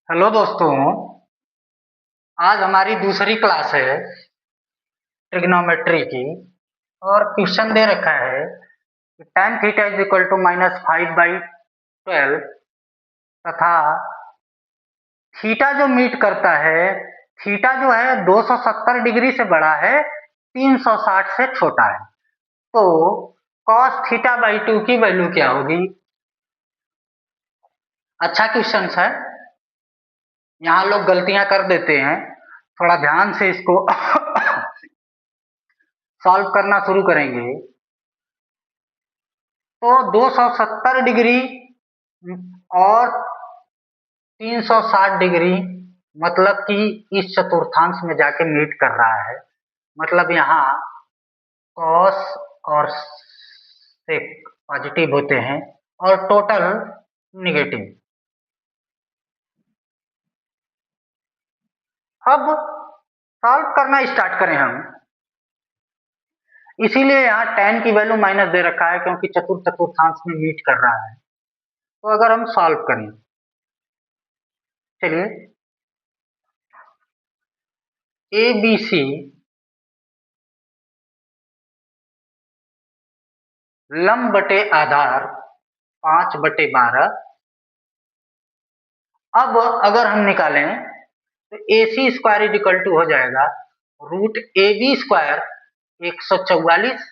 Hello दोस्तों। आज हमारी दूसरी क्लास है ट्रिग्नोमेट्री की। और क्वेश्चन दे रखा है कि tan theta is equal to -5/12 तथा थीटा जो मीट करता है, थीटा जो है 270 डिग्री से बड़ा है, 360 से छोटा है। तो cos थीटा बाई 2 की वैल्यू क्या होगी? अच्छा क्वेश्चन है। यहाँ लोग गलतियां कर देते हैं, थोड़ा ध्यान से इसको सॉल्व करना शुरू करेंगे तो 270 डिग्री और 360 डिग्री मतलब कि इस चतुर्थांश में जाके मीट कर रहा है। मतलब यहाँ कॉस और सेक पॉजिटिव होते हैं और टोटल निगेटिव। अब सॉल्व करना स्टार्ट करें हम। इसीलिए यहाँ tan की वैल्यू माइनस दे रखा है क्योंकि चतुर्थांश में मीट कर रहा है। तो अगर हम सॉल्व करें, चलिए ए बी सी लंब बटे आधार 5/12। अब अगर हम निकालें तो A C square is equal to हो जाएगा √AB² 144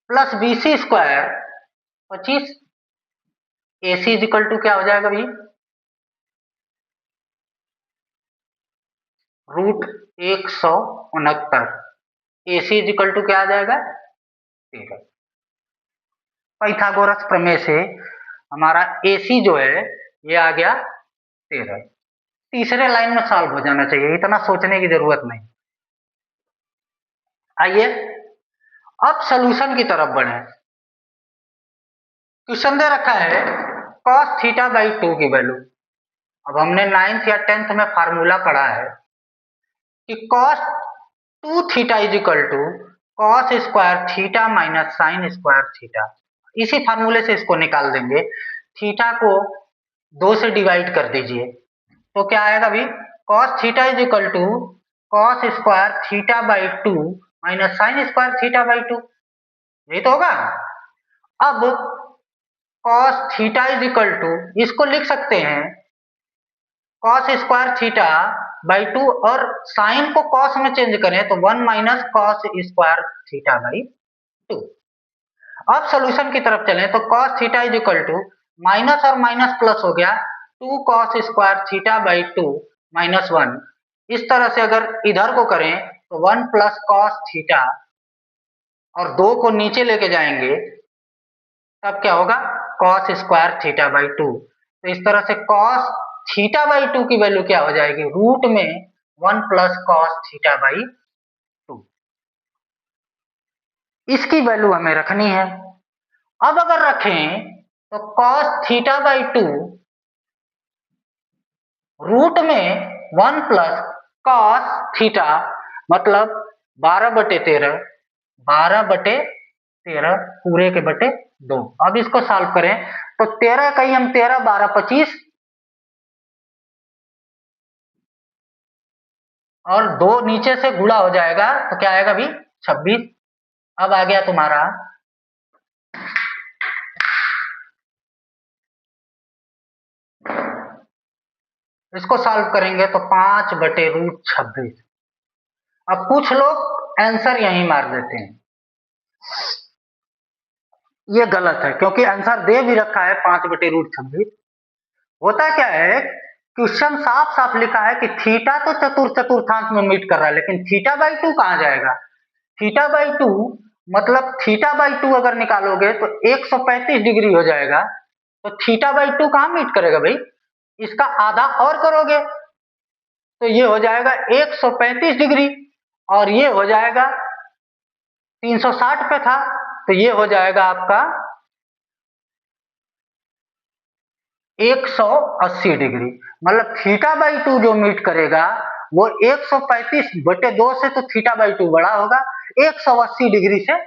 plus BC² 25। A C is equal to क्या हो जाएगा भाई? √169। A C is equal to क्या आ जाएगा? 13। पाइथागोरस प्रमेय से हमारा ए सी जो है ये आ गया 13। तीसरे लाइन में सॉल्व हो जाना चाहिए, इतना सोचने की जरूरत नहीं। आइए अब सॉल्यूशन की तरफ बढ़े। क्वेश्चन दे रखा है cos थीटा बाई 2 की वैल्यू। अब हमने 9th या 10th में फार्मूला पढ़ा है कि cos 2 theta is equal to cos square theta minus sine square theta. इसी फार्मूले से इसको निकाल देंगे। थीटा को 2 से डिवाइड कर दीजिए तो क्या आएगा अभी? cos theta is equal to cos square theta by 2 minus sine square theta by 2। यही तो होगा। अब cos theta is equal to, इसको लिख सकते हैं cos स्क्वायर थीटा बाई 2 और साइन को cos में चेंज करें तो 1 minus cos square theta by 2। अब सॉल्यूशन की तरफ चलें तो cos theta is equal to minus और माइनस प्लस हो गया 2 cos square theta by 2 minus 1। इस तरह से अगर इधर को करें तो 1 प्लस cos थीटा और 2 को नीचे लेके जाएंगे तब क्या होगा? cos square theta by 2। तो इस तरह से cos थीटा बाई 2 की वैल्यू क्या हो जाएगी? रूट में 1 प्लस cos थीटा बाई 2। इसकी वैल्यू हमें रखनी है। अब अगर रखें तो cos थीटा बाई 2 रूट में 1 प्लस cos थीटा मतलब 12/13, 12/13 पूरे के बटे 2। अब इसको सॉल्व करें तो 13 कहीं हम 13, 12, 25 और 2 नीचे से गुणा हो जाएगा तो क्या आएगा अभी? 26। अब आ गया तुम्हारा इसको सॉल्व करेंगे तो 5/√26। अब कुछ लोग आंसर यहीं मार देते हैं, ये गलत है क्योंकि आंसर दे भी रखा है 5/√26। होता क्या है, क्वेश्चन साफ साफ लिखा है कि थीटा तो चतुर्थांश में मीट कर रहा है, लेकिन थीटा बाई 2 कहाँ जाएगा? थीटा बाई 2 मतलब थीटा बाई 2 अगर निकालोगे तो 135 डिग्री हो जाएगा। तो थीटा बाई 2 कहाँ मीट करेगा भाई? इसका आधा और करोगे तो ये हो जाएगा 135 डिग्री और ये हो जाएगा 360 पे था तो ये हो जाएगा आपका 180 डिग्री। मतलब थीटा बाई 2 जो मीट करेगा वो 135/2 से तो थीटा बाई 2 बड़ा होगा, 180 डिग्री से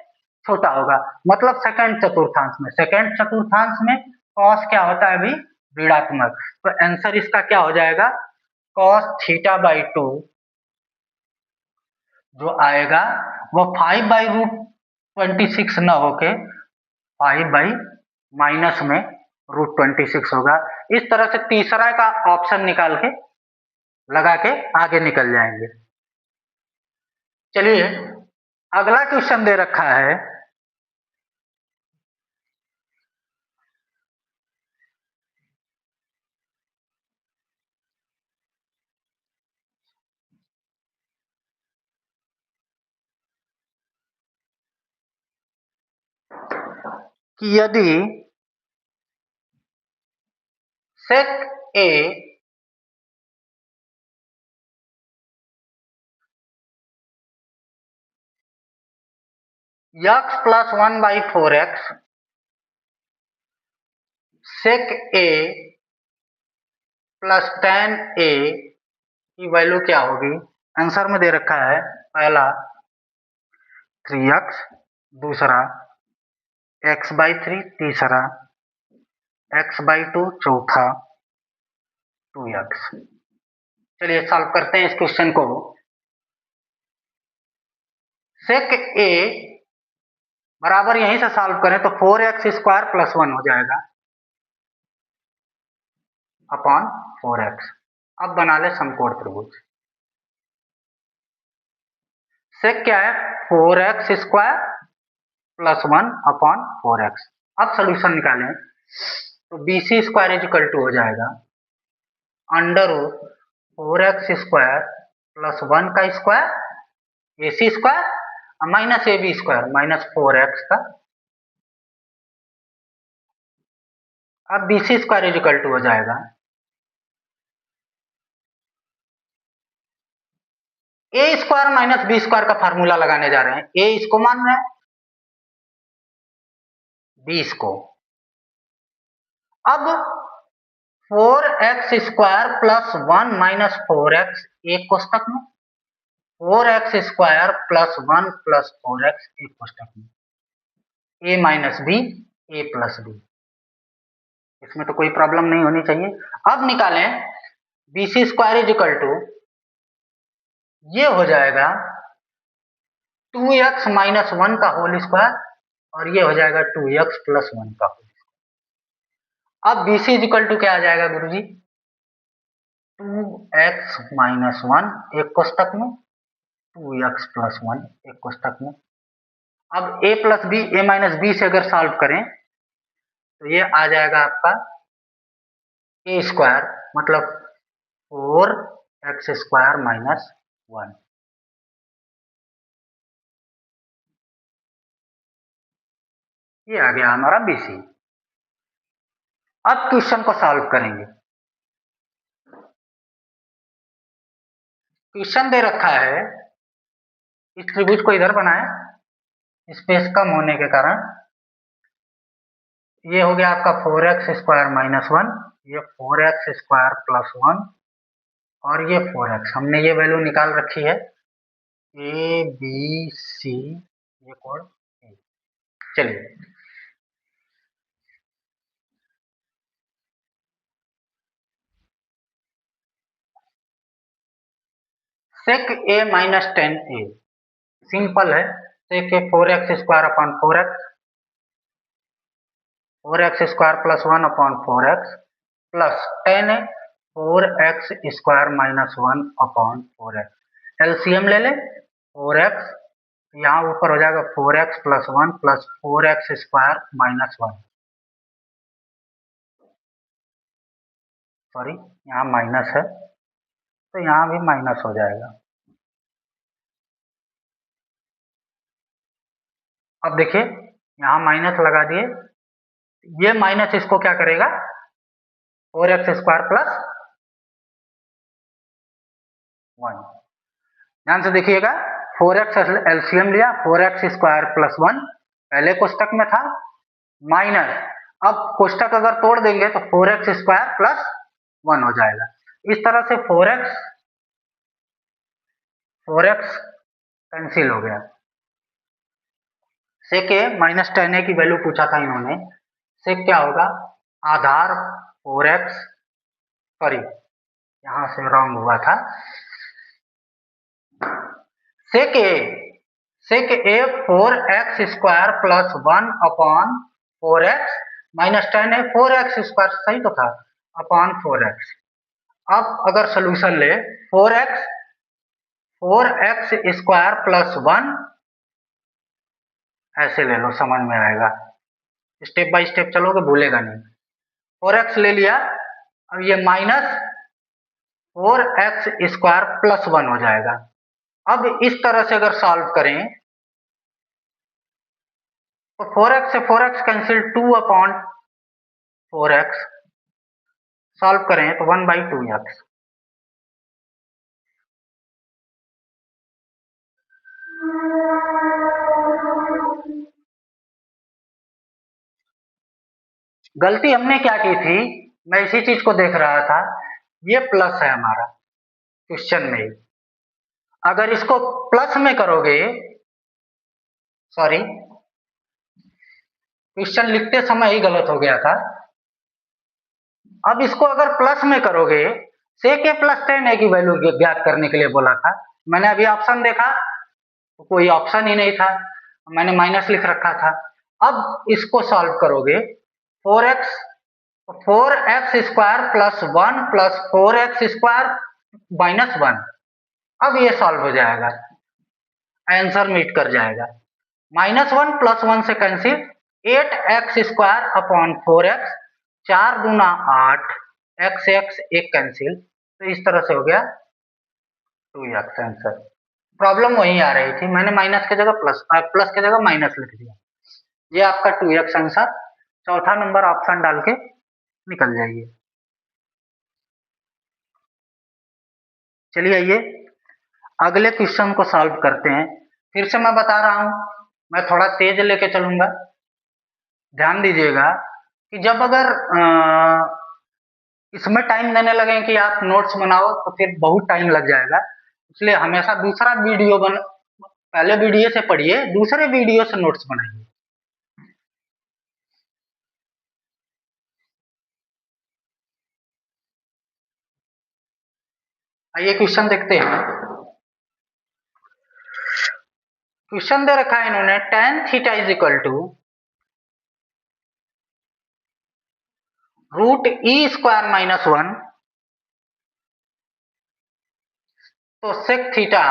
छोटा होगा। मतलब सेकंड चतुर्थांश में, सेकंड चतुर्थांश में cos क्या होता है अभी? ऋणात्मक, तो आंसर इसका क्या हो जाएगा, cos थीटा बाई 2 जो आएगा वो 5/√26 न होके 5 माइनस में √26 होगा। इस तरह से तीसरा का ऑप्शन निकाल के लगा के आगे निकल जाएंगे। चलिए अगला क्वेश्चन दे रखा है कि यदि sec A x plus 1/4x sec A plus tan A की वैल्यू क्या होगी। आंसर में दे रखा है पहला 3x, दूसरा x/3, तीसरा x/2, चौथा 2x। चलिए सॉल्व करते हैं इस क्वेश्चन को। sec A बराबर यहीं से सॉल्व करें तो 4x² प्लस 1 हो जाएगा अपॉन 4x। अब बना ले समकोण त्रिभुज। sec क्या है, 4x² प्लस 1 अपॉन 4x। अब सोल्यूशन निकालें तो BC² हो जाएगा √4x² प्लस 1 का square AC² minus AB² minus 4x का। अब BC² हो जाएगा A² माइनस B² का फार्मूला लगाने जा रहे हैं। A इसको मान रहे हैं, B इसको। अब 4x² प्लस 1 माइनस 4x एक कोष्टक में, 4x² प्लस 1 प्लस 4x एक कोष्टक में, a minus b a plus b. इसमें तो कोई प्रॉब्लम नहीं होनी चाहिए। अब निकालें BC² ये हो जाएगा 2x माइनस 1 का होल स्क्वायर और ये हो जाएगा 2x प्लस 1 का होल स्क्वायर। अब BC क्या आ जाएगा गुरुजी, 2x माइनस 1 एक कोष्टक में, 2x प्लस 1 एक कोष्टक में। अब a plus b, a minus b से अगर सॉल्व करें तो ये आ जाएगा आपका a² मतलब 4x² माइनस 1। ये आ गया हमारा BC। अब क्वेश्चन को सॉल्व करेंगे। क्वेश्चन दे रखा है इस त्रिभुज को इधर बनाए, स्पेस कम होने के कारण। ये हो गया आपका 4x² माइनस 1, ये 4x² प्लस 1 और ये 4x। हमने ये वैल्यू निकाल रखी है A B C ये कोड। चलिए sec A minus tan A simple है। sec A 4x² upon 4x, 4x² plus 1 upon 4x plus tan A 4x² minus 1 upon 4x। LCM ले लें 4x, यहाँ ऊपर हो जाएगा 4x plus 1 plus 4x² minus 1, sorry यहाँ minus है तो यहाँ भी माइनस हो जाएगा। अब देखिए यहाँ माइनस लगा दिए, ये माइनस इसको क्या करेगा 4x² प्लस 1। ध्यान से देखिएगा 4x एलसीएम लिया, 4x² प्लस 1 पहले कोष्टक में था माइनस, अब कोष्टक अगर तोड़ देंगे तो 4x² प्लस 1 हो जाएगा। इस तरह से 4x कैंसिल हो गया। sec A minus tan A की वैल्यू पूछा था इन्होंने। sec क्या होगा, आधार 4x, सॉरी यहाँ से रॉन्ग हुआ था, सेक ए 4x² प्लस 1/4x माइनस 10 है, 4x² सही तो था, अपॉन 4x। अब अगर सोल्यूशन ले 4x² प्लस 1, ऐसे ले लो, समझ में आएगा, स्टेप बाय स्टेप चलोगे भूलेगा नहीं। 4x ले लिया, अब ये माइनस 4x² प्लस 1 हो जाएगा। अब इस तरह से अगर सॉल्व करें तो 4x से 4x कैंसिल, 2/4x, सॉल्व करें तो 1/2x। गलती हमने क्या की थी, मैं इसी चीज को देख रहा था, ये प्लस है हमारा क्वेश्चन में, अगर इसको प्लस में करोगे, सॉरी क्वेश्चन लिखते समय ही गलत हो गया था। अब इसको अगर प्लस में करोगे, सेक ए प्लस 10 की वैल्यू ज्ञात करने के लिए बोला था, मैंने अभी ऑप्शन देखा तो कोई ऑप्शन ही नहीं था, मैंने माइनस लिख रखा था। अब इसको सॉल्व करोगे 4x plus 1 plus 4x² minus 1, अब ये सॉल्व हो जाएगा, आंसर मीट कर जाएगा। -1 प्लस 1 से कैंसिल, 8x² अपॉन 4x, 4 दूना 8, x एक कैंसिल, तो इस तरह से हो गया 2x आंसर। प्रॉब्लम वही आ रही थी, मैंने माइनस की जगह प्लस, प्लस की जगह माइनस लिख दिया। ये आपका 2x आंसर, चौथा नंबर ऑप्शन डाल के निकल जाइए। चलिए आइए अगले क्वेश्चन को सॉल्व करते हैं। फिर से मैं बता रहा हूं, मैं थोड़ा तेज लेके चलूंगा, ध्यान दीजिएगा कि जब अगर इसमें टाइम देने लगे कि आप नोट्स बनाओ तो फिर बहुत टाइम लग जाएगा, इसलिए हमेशा दूसरा वीडियो पहले वीडियो से पढ़िए, दूसरे वीडियो से नोट्स बनाइए। आइए क्वेश्चन देखते हैं। क्वेश्चन दे रखा है इन्होंने, tan theta is equal to √e² - 1, तो sec theta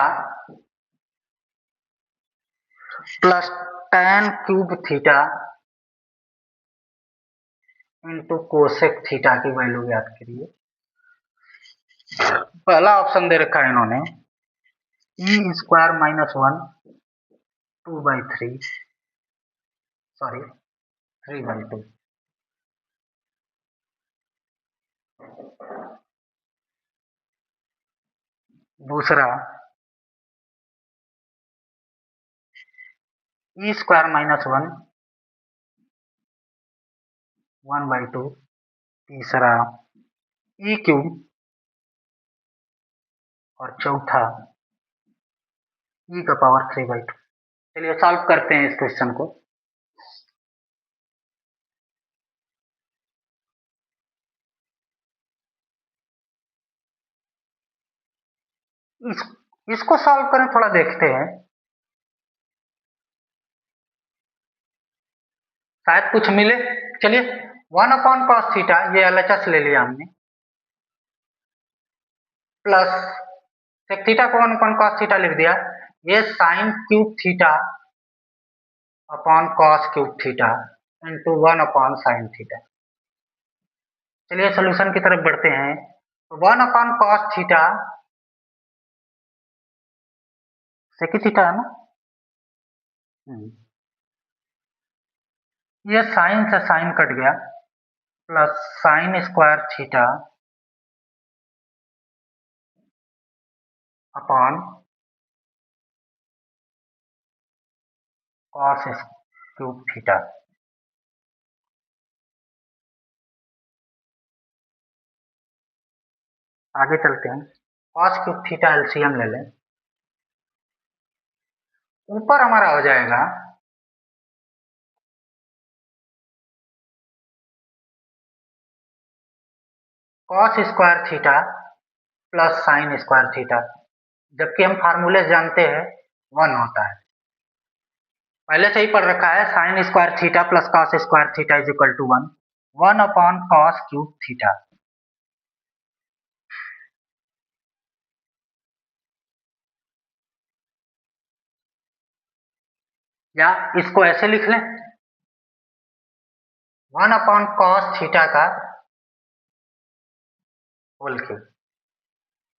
plus tan³ theta into cosec theta की वैल्यू ज्ञात करिए। पहला ऑप्शन दे रखा है इन्होंने e² - 1 2/3, सॉरी 3/2। दूसरा e² - 1 1/2। तीसरा e³ और चौथा e⁻³ 3/2। चलिए सॉल्व करते हैं इस क्वेश्चन को। इसको सॉल्व करें, थोड़ा देखते हैं, शायद कुछ मिले। चलिए 1/cos थीटा, ये LHS ले लिया हमने, प्लस सेक थीटा को 1/cos थीटा लिख दिया, ये sin³ theta upon cos³ theta into 1/sin theta. चलिए सोल्यूशन की तरफ बढ़ते हैं। तो 1/cos थीटा सेक थीटा है ना, ये साइन से साइन कट गया, plus sin² theta upon cos³ theta. आगे चलते हैं, cos³ थीटा एलसीएम ले लें, ऊपर हमारा हो जाएगा cos square theta plus sign square theta, जबकि हम फार्मूले जानते हैं 1 होता है, पहले से ही पढ़ रखा है। Sine square theta plus cos square theta is equal to 1 upon cos cube theta. या इसको ऐसे लिख लें, 1 अपॉन कॉस थीटा का होल क्यूब,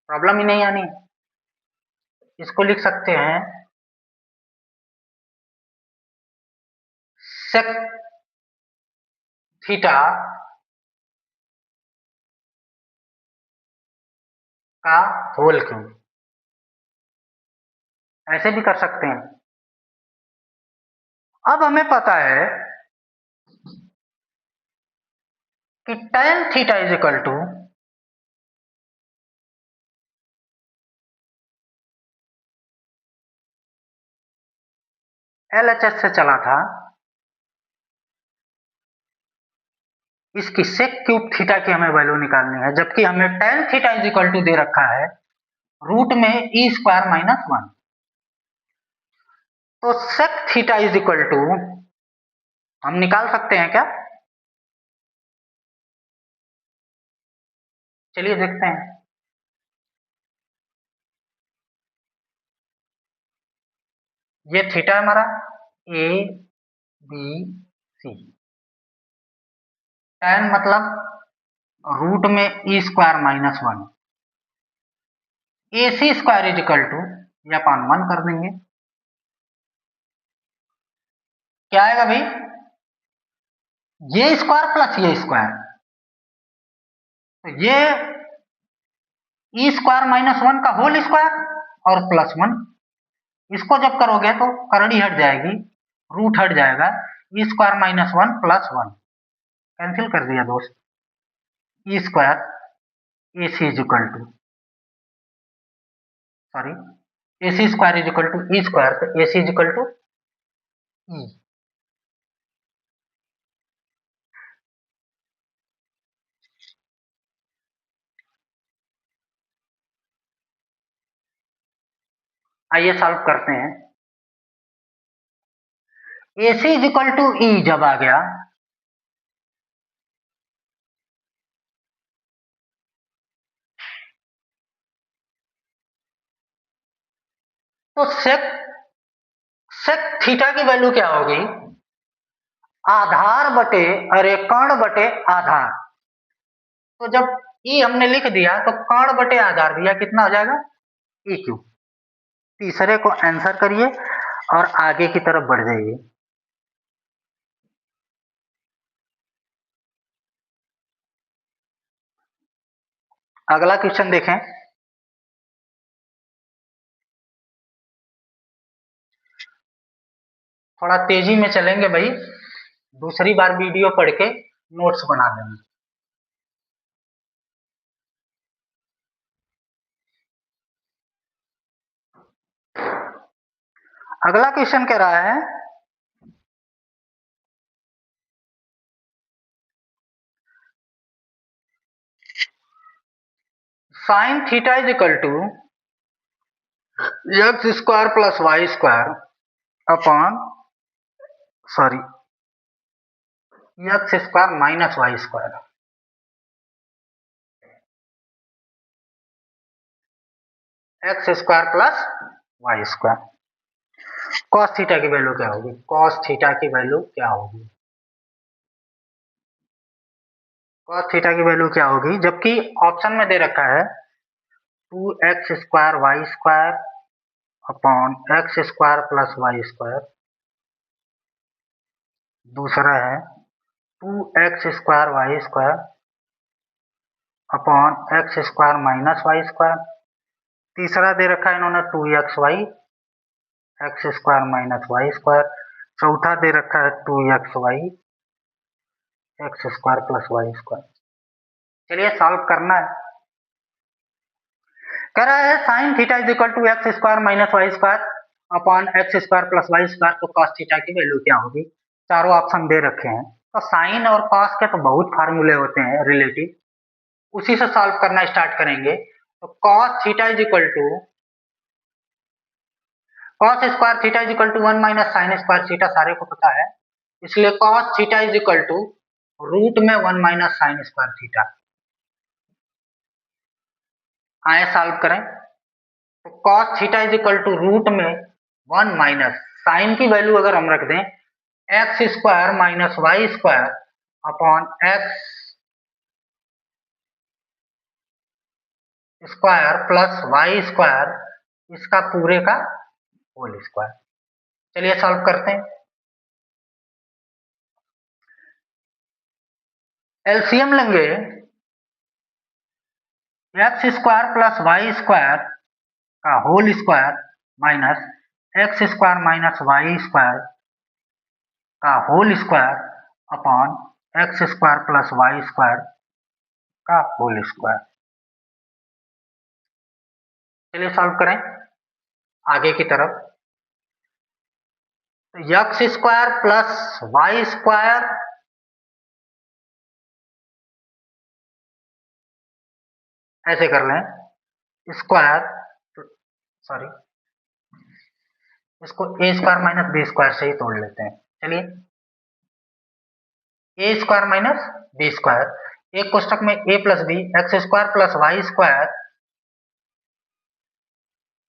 प्रॉब्लम ही नहीं आनी। इसको लिख सकते हैं सेक थीटा का होल क्यूब, ऐसे भी कर सकते हैं। अब हमें पता है कि tan theta is equal to LHS से चला था, इसकी सेक क्यूब थीटा की हमें वैल्यू निकालनी है, जबकि हमें tan theta is equal to दे रखा है रूट में e स्क्वायर माइनस 1। तो sec theta is equal to हम निकाल सकते हैं क्या? चलिए देखते हैं। ये थीटा है हमारा ए बी सी, tan मतलब रूट में e square minus 1, A C square is equal to ये अपन 1 कर देंगे। क्या आएगा भाई? ये स्क्वायर प्लस ये स्क्वायर, तो ये e स्क्वायर माइनस 1 का होल स्क्वायर और प्लस 1, इसको जब करोगे तो करड़ी हट जाएगी, रूट हट जाएगा, e square minus 1 plus 1 cancel कर दिया दोस्त। e square A C is equal to sorry A C square is equal to e square, तो A C is equal to e. आइए सॉल्व करते हैं। A C is equal to e जब आ गया तो सेक थीटा की value क्या होगी? आधार बटे अरे कर्ण बटे आधार, तो जब ई हमने लिख दिया तो कर्ण बटे आधार दिया, कितना हो जाएगा? E cube. तीसरे को आंसर करिए और आगे की तरफ बढ़ जाइए। अगला क्वेश्चन देखें। थोड़ा तेजी में चलेंगे भाई, दूसरी बार वीडियो पढ़ के नोट्स बना लेंगे। अगला क्वेश्चन कह रहा है sine theta is equal to x square plus y square upon x square minus y square. X square plus y square, cos theta की वैल्यू क्या होगी? कॉस थीटा की वैल्यू क्या होगी? कॉस थीटा की वैल्यू क्या होगी? जबकि ऑप्शन में दे रखा है 2x square y square upon x square plus y square, दूसरा है 2x square y square upon x square minus y square, तीसरा दे रखा है इन्होंने 2xy x square minus y square, चौथा दे रखा है 2xy x square plus y square. चलिए सॉल्व करना है। कह रहा है sine theta is equal to x square minus y square upon x square plus y square, तो कॉस थीटा की वैल्यू क्या होगी? चारों ऑप्शन दे रखे हैं, तो साइन और कॉस के तो बहुत फार्मूले होते हैं रिलेटिव, उसी से सॉल्व करना स्टार्ट करेंगे। तो cos theta is equal to cos square theta is equal to 1 minus sine square theta, सारे को पता है, इसलिए cos theta is equal to root में 1 माइनस साइन स्क्वायर थीटा। आए सॉल्व करें, तो cos theta is equal to root में 1 माइनस साइन की वैल्यू अगर हम रख दें x square minus y square upon x square plus y square, इसका पूरे का होल स्क्वायर। चलिए सॉल्व करते हैं। एलसीएम लेंगे x square plus y square का whole square minus x square minus y square का whole square upon x square plus y square का होल स्क्वायर। चलिए सॉल्व करें आगे की तरफ। तो x square plus y square ऐसे कर लें स्क्वायर, सॉरी इसको a square minus b square से ही तोड़ लेते हैं। चलिए a square minus b square, एक कोष्टक में a plus B x square plus y square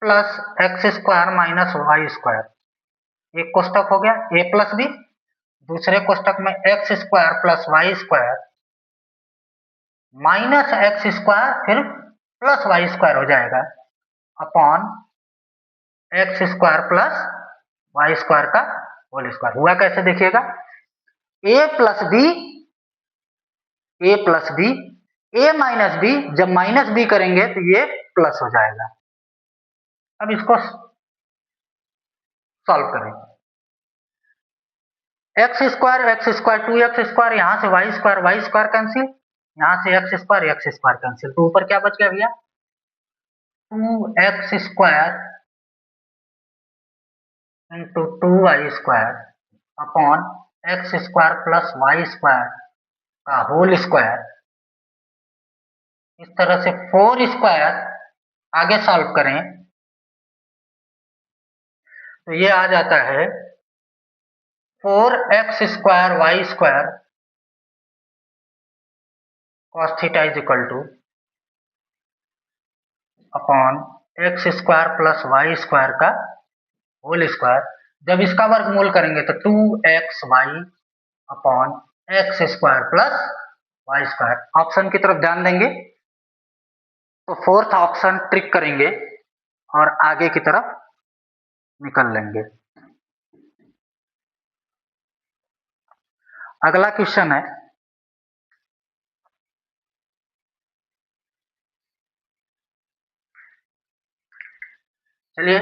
plus x square minus y square, एक कोष्टक हो गया ए प्लस बी, दूसरे कोष्टक में x square plus y square minus x square फिर प्लस वाई स्क्वायर हो जाएगा upon x square plus y square का होल स्क्वायर। हुआ कैसे देखिएगा, a plus b a plus b, a minus b, जब माइनस बी करेंगे तो ये प्लस हो जाएगा। अब इसको सॉल्व करें, एक्स स्क्वायर 2x स्क्वायर, यहां से वाई स्क्वायर कैंसिल, यहां से एक्स स्क्वायर कैंसिल, तो ऊपर क्या बच गया भैया 2x square into 2y square upon x square plus y square का होल स्क्वायर। इस तरह से 4 स्क्वायर आगे सॉल्व करें तो ये आ जाता है 4x square y square cos theta is equal to upon x square plus y square का होल स्क्वायर। जब इसका वर्गमूल करेंगे तो 2xy upon x square plus y square. Option की तरफ ध्यान देंगे तो फोर्थ ऑप्शन ट्रिक करेंगे और आगे की तरफ निकल लेंगे। अगला क्वेश्चन है, चलिए